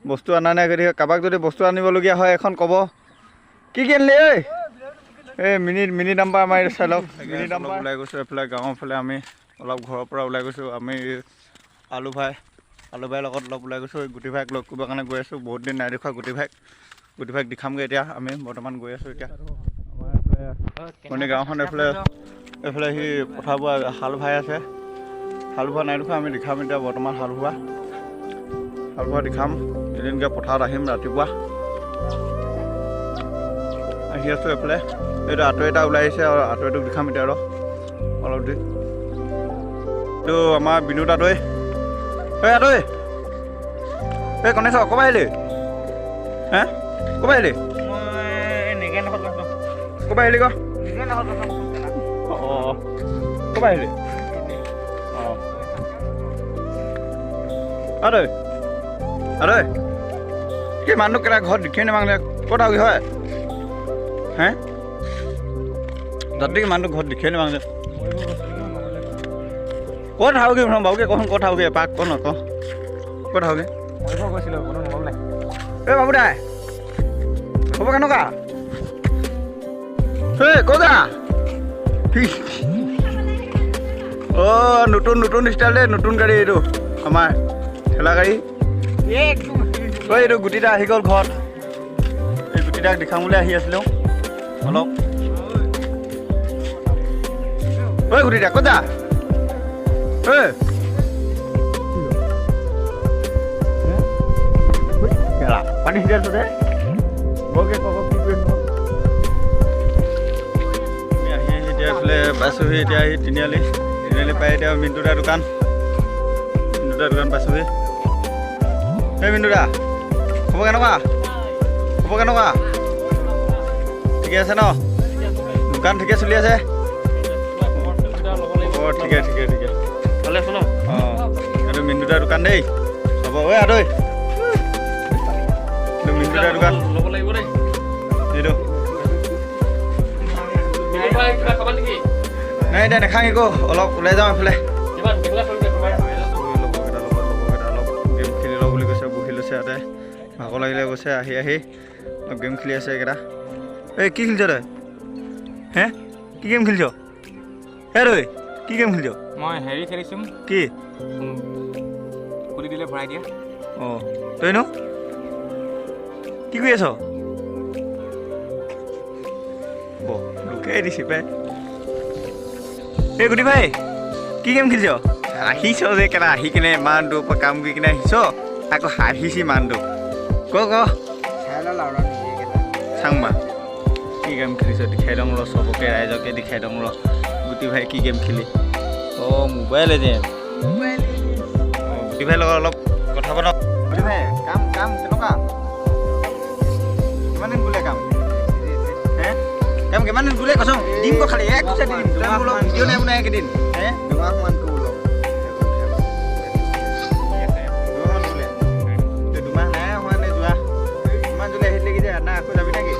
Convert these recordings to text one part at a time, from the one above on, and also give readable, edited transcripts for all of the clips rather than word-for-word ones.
বস্তু আনা নাই কৰি কাৰোবাক যদি বস্তু আনিবলগীয়া হয় এখন ক'ব কি আনিলি এই মিনি ডাম্পাৰ আমাৰ চাই লওক মিনি ডাম্পাৰ ওলাই গৈছোঁ এইফালে গাঁৱৰ ফালে আমি অলপ ঘৰৰ পৰা ওলাই গৈছোঁ আমি আলু ভাইৰ লগত অলপ ওলাই গৈছোঁ গুটি ভাইক লগ কৰিবৰ কাৰণে গৈ আছোঁ বহুত দিন নাই দেখুৱা গুটি ভাইক দেখামগৈ এতিয়া আমি বৰ্তমান গৈ আছোঁ এতিয়া আমাৰ এইফালে গাঁওখন এইফালে সি পথাৰবোৰ হাল ভাই আছে হাল বোৱা নাই দেখোন আমি দেখাম এতিয়া বৰ্তমান হাল বোৱা দেখাম এদিনকৈ পথাৰত আহিম ৰাতিপুৱা আহি আছোঁ এইফালে এইটো আঁতৰি এটা ওলাই আহিছে আৰু আঁতৰিটোক দেখাম এতিয়া আৰু অলপ দিন এইটো আমাৰ বিনোদ আঁতৰি আঁতৰি কণে চাওক ক'ৰপৰা আহিলি হে ক'ৰপৰা আহিলি ক'ৰপৰা আহিলি ক অঁ ক'ৰপৰা আহিলি অঁ আৰে কি মানুহ কেইটা ঘৰত দেখিয়ে নামাংলে ক'ত আহি হয় হে তাতে মানুহ ঘৰত দেখিয়ে নামাংলে ক'ত আহোগৈ বাবুকে কচোন ক'ত আহোগৈ পাক ক নক ক'ত আহোগৈ এই বাবু দাই খবৰ কেনেকুৱা এই ক'তা অঁ নতুন ষ্টাইল দেই নতুন গাড়ী এইটো আমাৰ ঠেলা গাড়ী ঐ এইটো গুটিটা আহি গ'ল ঘৰত এই গুটিটাক দেখাবলৈ আহি আছিলোঁ অলপ ঐ গুটিটা ক'ত যা পানী সিজাই আছোঁ দে বৰকে ক'ব কি কৰি আহি এতিয়া এইফালে পাইছোঁহি এতিয়া আহি তিনিআলি পাই এতিয়া মিণ্টুদাৰ দোকান পাইছোঁহি এই মিণ্টুদা খবৰ কেনেকুৱা ঠিকে আছে ন দোকান ঠিকে চলি আছে অঁ ঠিকে ভালে আছে ন অঁ এইটো মিণ্টুদাৰ দোকান দেই হ'ব ঐ আদৈ এইটো মিণ্টুদাৰ দোকান ল'ব লাগিব দেই এইটো নাই এতিয়া নাখাং একো অলপ ওলাই যাওঁ এইফালে গেম খেলি লওঁ বুলি কৈছে বহি লৈছে ইয়াতে ভাগৰ লাগিলে গৈছে আহি অলপ গেম খেলি আছে এইকেইটা এই কি খেলিছ তই হে কি গেম খেলিছ হে ৰৈ কি গেম খেলিছ মই হেৰি খেলিছোঁ কি খুলি দিলে ভৰাই দিয়া অঁ তইনো কি কৰি আছ লোকেই দিছে পাই এই গুটি ভাই কি গেম খেলিছ আহিছ যে কেলা আহি কিনে ইমান দূৰৰ পৰা কাম কৰি কিনে আহিছ আকৌ হাঁহিছি ইমানটো ক চাং মা কি গেম খেলিছ দেখাই দওঁ ৰ চবকে ৰাইজকে দেখাই দওঁ ৰ গুটি ভাই কি গেম খেলি অঁ মোবাইল এজেণ্ট গুটি ভাইৰ লগত অলপ কথা পাতক গুটি ভাই কাম কেনেকুৱা কিমান দিন বোলে কাম কিমান দিন বোলে কচোন দিম ক খালি এক দিম ভিডিঅ' নাই বনাই একেদিন দুমাহমান দুমাহ নাই হোৱা নে যোৱা ইমান জলদি আহিলে কি যে না আকৌ যাবি নেকি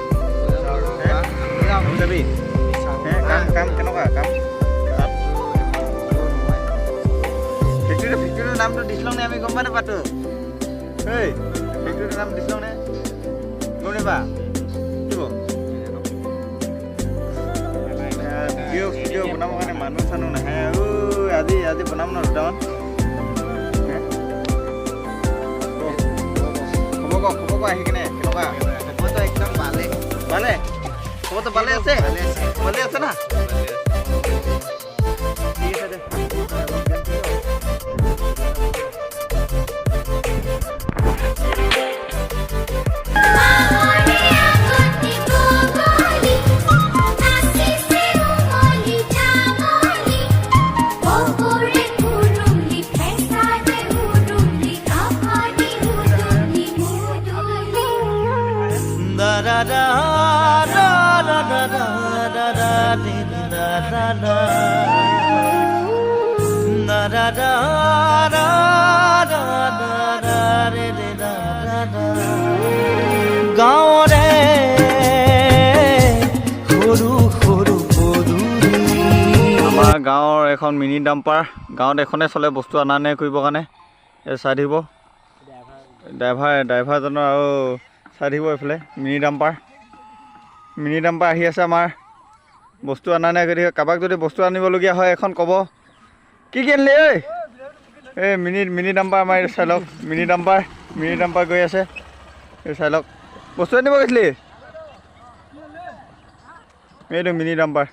যাবি কাম কেনেকুৱা কাম ফেক্টৰীটোৰ নামটো দিছিলওঁ নে আমি গম পাই নাপাতো এই ফেক্টৰীটোৰ নাম দিছিলওঁ নে গম নাপা ভিডিঅ' বনাবৰ কাৰণে মানুহ চানুহ নাহে আজি বনাম ন দুটামান খবৰ আহি কিনে কেনেকুৱা খবৰটো একদম ভালে খবৰটো ভালে আছে না ঠিক আছে দে গাঁৱৰে আমাৰ গাঁৱৰ এখন মিনি ডাম্পাৰ গাঁৱত এখনে চলে বস্তু অনা নিয়া কৰিবৰ কাৰণে এই চাই থাকিব ড্ৰাইভাৰজনৰ আৰু চাই থাকিব এইফালে মিনি ডাম্পাৰ আহি আছে আমাৰ বস্তু অনা নাই গতিকে কাৰোবাক যদি বস্তু আনিবলগীয়া হয় এখন ক'ব কি আনিলি এই মিনি ডাম্পাৰ আমাৰ চাই লওক মিনি ডাম্পাৰ গৈ আছে এই চাই লওক বস্তু আনিব গৈছিলি এইটো মিনি ডাম্পাৰ